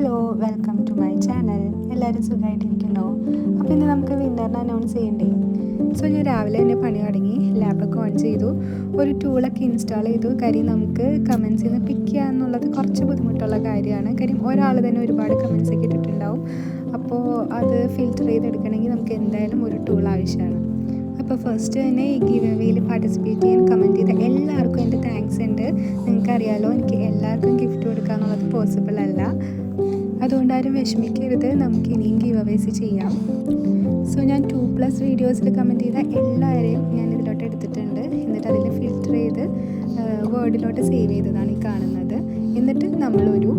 Hello, welcome to my channel. എല്ലാവരും സുഖമായിട്ടിരിക്കുന്നോ? അപ്പോൾ ഇന്ന് നമുക്ക് വിന്നറിനെ അനൗൺസ് ചെയ്യണ്ടേ. സോ ഞാൻ രാവിലെ തന്നെ പണി തുടങ്ങി, ലാപ്പൊക്കെ ഓൺ ചെയ്തു, ഒരു ടൂളൊക്കെ ഇൻസ്റ്റാൾ ചെയ്തു. കാര്യം നമുക്ക് കമൻസിൽ നിന്ന് പിക്ക് ചെയ്യുക എന്നുള്ളത് കുറച്ച് ബുദ്ധിമുട്ടുള്ള കാര്യമാണ്. കാര്യം ഒരാൾ തന്നെ ഒരുപാട് കമൻസ് ഒക്കെ ഇട്ടിട്ടുണ്ടാവും. അപ്പോൾ അത് ഫിൽറ്റർ ചെയ്തെടുക്കണമെങ്കിൽ നമുക്ക് എന്തായാലും ഒരു ടൂൾ ആവശ്യമാണ്. അപ്പോൾ ഫസ്റ്റ് തന്നെ ഈ ഗിവ് അവേയിൽ പാർട്ടിസിപ്പേറ്റ് ചെയ്യാൻ കമൻറ്റ് ചെയ്ത എല്ലാവർക്കും എൻ്റെ താങ്ക്സ് ഉണ്ട്. നിങ്ങൾക്കറിയാലോ, എനിക്ക് എല്ലാവർക്കും ഗിഫ്റ്റ് കൊടുക്കുക എന്നുള്ളത് പോസിബിൾ അല്ല. അതുകൊണ്ട് ആരും വിഷമിക്കരുത്, നമുക്ക് ഇനിയും ഗിവ് അവേസ് ചെയ്യാം. സോ ഞാൻ 2+ വീഡിയോസിൽ കമൻറ്റ് ചെയ്ത എല്ലാവരെയും ഞാൻ ഇതിലോട്ട് എടുത്തിട്ടുണ്ട്. എന്നിട്ട് അതിൽ ഫിൽറ്റർ ചെയ്ത് വേർഡിലോട്ട് സേവ് ചെയ്തതാണ് ഈ കാണുന്നത്. എന്നിട്ട് നമ്മളൊരു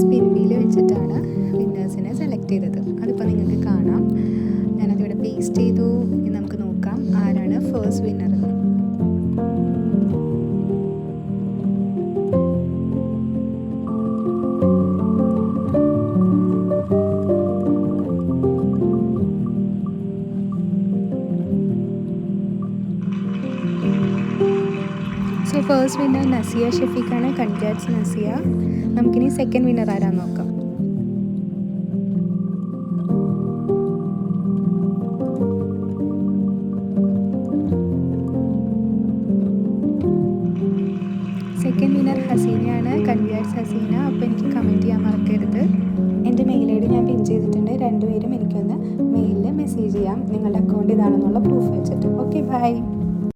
സ്പിൻ വീൽ വെച്ചിട്ടാണ് വിന്നേഴ്സിനെ സെലക്ട് ചെയ്തത്. അതിപ്പോൾ നിങ്ങൾക്ക് കാണാം. ഞാനതിവിടെ പേസ്റ്റ് ചെയ്തു. ഇനി നമുക്ക് നോക്കാം ആരാണ് ഫസ്റ്റ് വിന്നർ എന്ന്. സോ ഫസ്റ്റ് വിന്നർ നസിയ ഷെഫീഖാണ്. കൺഗ്രാറ്റ്സ് നസിയ. നമുക്കിനി സെക്കൻഡ് വിന്നർ ആരാന്ന് നോക്കാം. സെക്കൻഡ് വിന്നർ ഹസീനയാണ്. കൺഗ്രാറ്റ്സ് ഹസീന. അപ്പോൾ എനിക്ക് കമൻറ്റ് ചെയ്യാൻ മറക്കരുത്. എൻ്റെ മെയിൽ ഐ ഡി ഞാൻ പിൻ ചെയ്തിട്ടുണ്ട്. രണ്ടുപേരും എനിക്കൊന്ന് മെയിലിൽ മെസ്സേജ് ചെയ്യാം, നിങ്ങളുടെ അക്കൗണ്ട് ഇതാണെന്നുള്ള പ്രൂഫ് വെച്ചിട്ട്. Okay, by.